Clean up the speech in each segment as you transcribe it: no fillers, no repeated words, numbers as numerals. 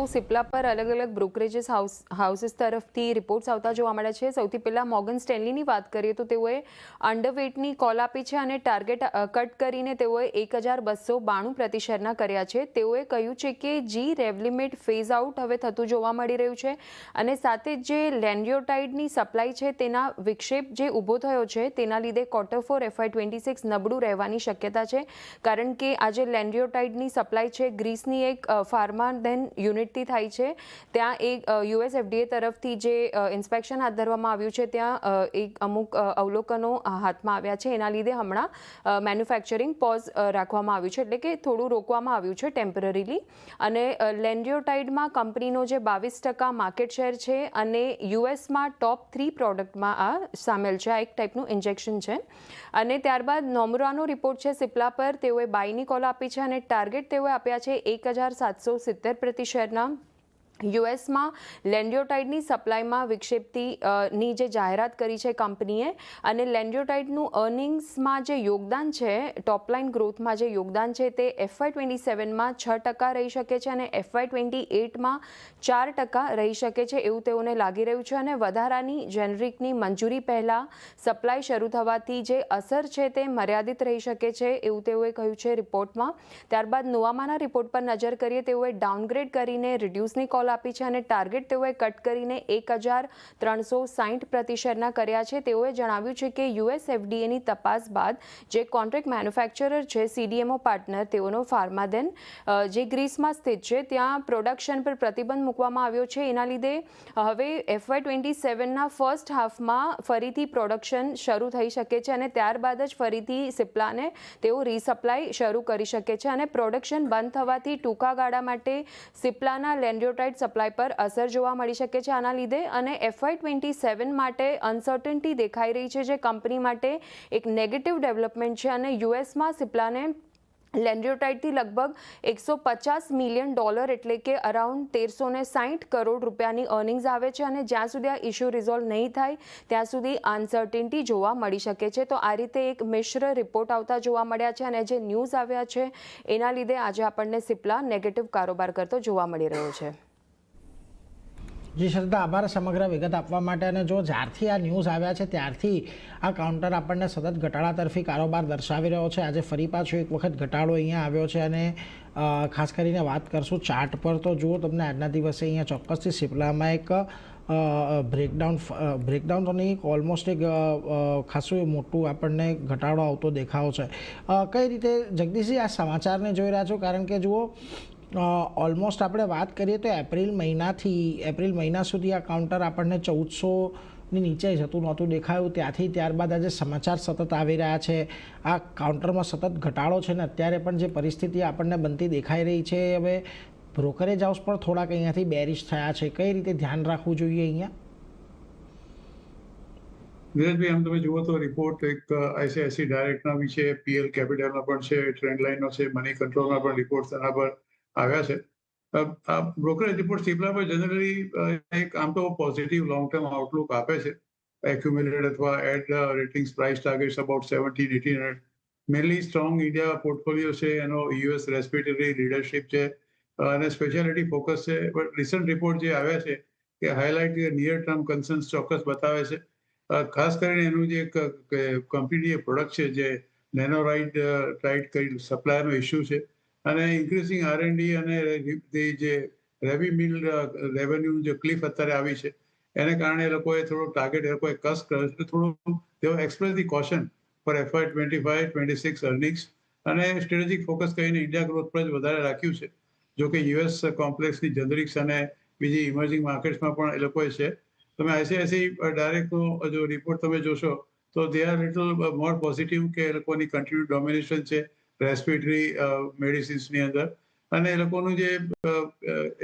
સિપ્લા પર અલગ અલગ બ્રોકરેજીસ હાઉસીસ તરફથી રિપોર્ટ્સ આવતા જોવા મળે છે। સૌથી પહેલા મોર્ગન સ્ટેનલીની વાત કરીએ તો તેઓએ અંડરવેટની કોલ આપી છે અને ટાર્ગેટ કટ કરીને તેઓએ 1292 શેરના કર્યા છે। તેઓએ કહ્યું છે કે જી રેવલિમેટ ફેઝ આઉટ હવે થતું જોવા મળી રહ્યું છે અને સાથે જે લેન્ડિયોટાઇડની સપ્લાય છે તેના વિક્ષેપ જે ઊભો થયો છે તેના લીધે Q4 FY26 નબળું રહેવાની શક્યતા છે, કારણ કે આજે લેન્ડિયોટાઇડની સપ્લાય છે ગ્રીસની એક ફાર્મા દેન યુનિટ થાય છે। ત્યાં એક US FDA તરફથી જે ઇન્સ્પેક્શન હાથ ધરવામાં આવ્યું છે ત્યાં એક અમુક અવલોકનો હાથમાં આવ્યા છે। એના લીધે હમણાં મેન્યુફેક્ચરિંગ પોઝ રાખવામાં આવ્યું છે, એટલે કે થોડું રોકવામાં આવ્યું છે ટેમ્પરરીલી। અને લેન્ડિયોટાઇડમાં કંપનીનો જે 22% માર્કેટ શેર છે અને યુએસમાં ટોપ 3 પ્રોડક્ટમાં આ સામેલ છે। આ એક ટાઈપનું ઇન્જેક્શન છે। અને ત્યારબાદ નોમરાનો રિપોર્ટ છે સિપ્લા પર, તેઓએ બાયની કોલ આપી છે અને ટાર્ગેટ તેઓએ આપ્યા છે 1770 પ્રતિ શેરના। યુએસમાં લેન્ડિયોટાઇડની સપ્લાયમાં વિક્ષેપની જે જાહેરાત કરી છે કંપનીએ, અને લેન્ડિયોટાઇડનું અર્નિંગ્સમાં જે યોગદાન છે, ટોપલાઇન ગ્રોથમાં જે યોગદાન છે તે FY27માં 6% રહી શકે છે અને FY28માં 4% રહી શકે છે એવું તેઓને લાગી રહ્યું છે। અને વધારાની જેનરિકની મંજૂરી પહેલાં સપ્લાય શરૂ થવાથી જે અસર છે તે મર્યાદિત રહી શકે છે એવું તેઓએ કહ્યું છે રિપોર્ટમાં। ત્યારબાદ નોવામાના રિપોર્ટ પર નજર કરીએ, તેઓએ ડાઉનગ્રેડ કરીને રિડ્યુસની કોલ આપી છે અને ટાર્ગેટ તેઓએ કટ કરીને 1360 પ્રતિ શેરના કર્યા છે। તેઓએ જણાવ્યું છે કે US FDAની તપાસ બાદ જે કોન્ટ્રાક્ટ મેન્યુફેક્ચરર છે CDMO પાર્ટનર, તેઓનો ફાર્માદેન જે ગ્રીસમાં સ્થિત છે ત્યાં પ્રોડક્શન પર પ્રતિબંધ મૂકવામાં આવ્યો છે। એના લીધે હવે FY27ના ફર્સ્ટ હાફમાં ફરીથી પ્રોડક્શન શરૂ થઈ શકે છે અને ત્યારબાદ જ ફરીથી સિપ્લાને તેઓ રીસપ્લાય શરૂ કરી શકે છે। અને પ્રોડક્શન બંધ થવાથી ટૂંકા ગાળા માટે સિપ્લાના લેન્ડિયોટાઇડ સપ્લાય પર અસર જોવા મળી શકે છે આના લીધે। અને FY27 માટે અનસર્ટનિટી દેખાઈ રહી છે, જે કંપની માટે એક નેગેટિવ ડેવલપમેન્ટ છે। અને યુએસમાં સિપ્લાને લેન્ડિયોટાઇડથી લગભગ $150 મિલિયન એટલે કે અરાઉન્ડ 1360 કરોડ રૂપિયાની અર્નિંગ્સ આવે છે। અને જ્યાં સુધી આ ઇશ્યુ રિઝોલ્વ નહીં થાય ત્યાં સુધી અનસર્ટિનિટી જોવા મળી શકે છે। તો આ રીતે એક મિશ્ર રિપોર્ટ આવતા જોવા મળ્યા છે અને જે ન્યૂઝ આવ્યા છે એના લીધે આજે આપણને સિપ્લા નેગેટિવ કારોબાર કરતો જોવા મળી રહ્યો છે। જી શ્રદ્ધા, આભાર સમગ્ર વિગત આપવા માટે। અને જો જ્યારથી આ ન્યૂઝ આવ્યા છે ત્યારથી આ કાઉન્ટર આપણને સતત ઘટાડા તરફી કારોબાર દર્શાવી રહ્યો છે। આજે ફરી પાછો એક વખત ઘટાડો અહીંયા આવ્યો છે અને ખાસ કરીને વાત કરશું ચાર્ટ પર, તો જુઓ તમને આજના દિવસે અહીંયા ચોક્કસથી સિપ્લામાં એક બ્રેકડાઉન તો નહીં, ઓલમોસ્ટ એક ખાસું મોટું આપણને ઘટાડો આવતો દેખાવો છે। કઈ રીતે જગદીશજી આ સમાચારને જોઈ રહ્યા છો? કારણ કે જુઓ ઓલમોસ્ટ આપણે વાત કરીએ તો એપ્રિલ મહિના સુધી આ કાઉન્ટર આપણને 1400ની નીચે જતું નહોતું દેખાયું, ત્યાંથી ત્યારબાદ આજે સમાચાર સતત આવી રહ્યા છે, આ કાઉન્ટરમાં સતત ઘટાડો છે ને અત્યારે પણ જે પરિસ્થિતિ આપણને બનતી દેખાઈ રહી છે, હવે બ્રોકરેજ હાઉસ પણ થોડાક અહીંયાથી બેરિશ થયા છે। કઈ રીતે ધ્યાન રાખવું જોઈએ અહીંયા? નીરજભાઈ, આમ તમે જુઓ તો રિપોર્ટ એક ICICI ડાયરેક્ટના બી છે, PL કેપિટલના પણ છે, ટ્રેન્ડ લાઇનનો છે, મની કંટ્રોલના પણ રિપોર્ટ તેના પર આવ્યા છે। આ બ્રોકરેજ રિપોર્ટ સિપ્લા પર જનરલી એક આમ તો પોઝિટિવ લોંગ ટર્મ આઉટલુક આપે છે। એક્યુમ્યુલેટેડ અથવા add ratings price targets about 1700-1800, mainly strong India portfolio છે, એનો US રેસ્પિરેટરી લીડરશિપ છે અને સ્પેશિયાલિટી ફોકસ છે। બટ રિસન્ટ રિપોર્ટ જે આવ્યા છે કે હાઇલાઇટ નિયર ટર્મ કન્સર્ન્સ ચોક્કસ બતાવે છે। ખાસ કરીને એનું જે કંપનીની જે પ્રોડક્ટ છે, જે નેનોટાઇડ કરી સપ્લાયનો ઇસ્યુ છે અને ઇન્ક્રીઝિંગ R&D અને જે રેવી મિલ રેવન્યુ જે ક્લિફ અત્યારે આવી છે એને કારણે એ લોકોએ થોડો ટાર્ગેટ એ લોકોએ કસ કર્યો છે। થોડું તેઓ express the caution for FY25-26 earnings અને સ્ટ્રેટેજિક ફોકસ કરીને ઇન્ડિયા ગ્રોથ પર જ વધારે રાખ્યું છે। જો કે US કોમ્પ્લેક્સની જનરિક્સ અને બીજી ઇમર્જિંગ માર્કેટ્સમાં પણ એ લોકોએ છે। તમે ICICI ડાયરેક્ટનો જો રિપોર્ટ તમે જોશો તો they are little more positive કે એ લોકોની કન્ટિન્યુ ડોમિનેશન છે રેસ્પિરેટરી મેડિસિન્સની અંદર, અને એ લોકોનું જે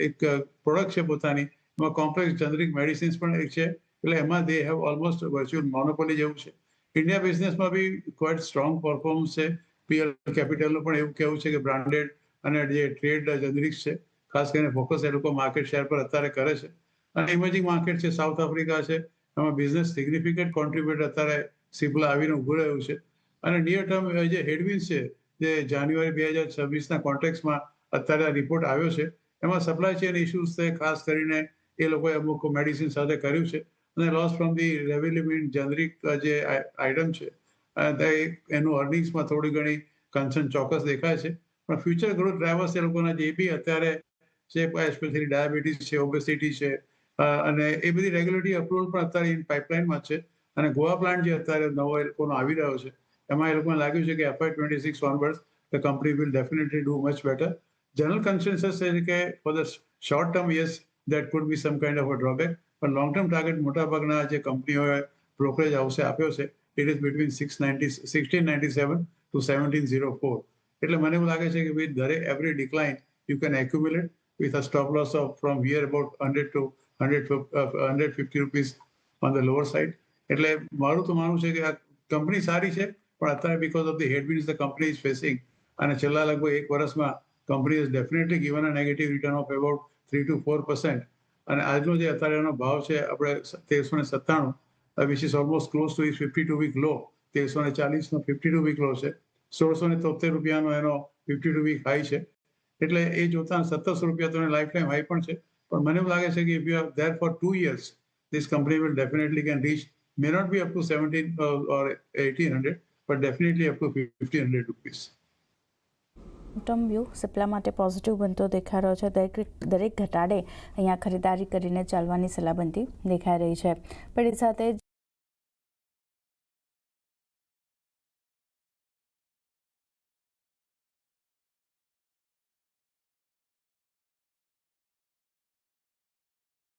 એક પ્રોડક્ટ છે પોતાની, એમાં કોમ્પ્લેક્સ જનરિક મેડિસિન્સ પણ એક છે, એટલે એમાં they have almost virtual monopoly જેવું છે। ઇન્ડિયા બિઝનેસમાં બી ક્વાઇટ સ્ટ્રોંગ પરફોર્મન્સ છે। PL કેપિટલનું પણ એવું કહેવું છે કે બ્રાન્ડેડ અને જે ટ્રેડ જનરિક્સ છે, ખાસ કરીને ફોકસ એ લોકો માર્કેટ શેર પર અત્યારે કરે છે। અને ઇમર્જિંગ માર્કેટ છે, સાઉથ આફ્રિકા છે, એમાં બિઝનેસ સિગ્નિફિકન્ટ કોન્ટ્રીબ્યુટર અત્યારે સિપ્લા આવીને ઊભું રહ્યું છે। અને નિયર ટર્મ જે હેડવિન્સ છે, જે જાન્યુઆરી 2026ના કોન્ટેક્સમાં અત્યારે રિપોર્ટ આવ્યો છે, એમાં સપ્લાય ચેન ઇસ્યુઝ છે, ખાસ કરીને એ લોકોએ અમુક મેડિસિન સાથે કર્યું છે અને લોસ ફ્રોમ ધી રેવેલ્યુમિન જેનરિક જે આઇટમ છે એનું અર્નિંગ્સમાં થોડી ઘણી કન્સર્ન ચોક્કસ દેખાય છે. પણ ફ્યુચર ગ્રોથ ડ્રાઈવર્સ એ લોકોના જે બી અત્યારે છે, એસ્પેશિયલી ડાયાબિટીસ છે, ઓબેસિટી છે અને એ બધી રેગ્યુલેટરી અપ્રુવલ પણ અત્યારે પાઇપલાઇનમાં છે. અને ગોવા પ્લાન્ટ જે અત્યારે નવો એ લોકોનો આવી રહ્યો છે એમાં એ લોકોને લાગ્યું છે કે FY26 onwards the company will definitely do much better. General consensus છે કે for the short term, yes, that could be some kind of a drawback. પણ લોંગ ટર્મ ટાર્ગેટ મોટાભાગના જે કંપનીઓએ બ્રોકરેજ હાઉસે આપ્યો છે ઇટ ઇઝ બિટવીન 1697 to 1704. એટલે મને એવું લાગે છે કે વિથ દરેક every decline you can accumulate with a stop loss of from here about 100 to 150 rupees on the lower side. એટલે મારું તો માનવું છે કે આ કંપની સારી છે પણ અત્યારે because of the headwinds the company is facing અને છેલ્લા લગભગ એક વર્ષમાં company has definitely given a negative return of about 3 to 4%. અને આજનો જે અત્યારે એનો ભાવ છે આપણે 1397 which is almost close to its 52 week low. 1340 no 52 week low છે. 1673 રૂપિયાનો એનો 52 week high છે. એટલે એ જોતા 1700 રૂપિયા તો લાઈફ ટાઈમ હાઈ પણ છે. પણ મને એવું લાગે છે કે if you are there for 2 years, this company will definitely can reach, may not be up to 17 or 1800, but definitely up to 1500 rupees. Term view Cipla માટે પોઝિટિવ બનતો દેખાઈ રહ્યો છે. દરેક ઘટાડે અહીંયા ખરીદારી કરીને ચાલવાની સલાહ બનતી દેખાઈ રહી છે. પણ એ સાથે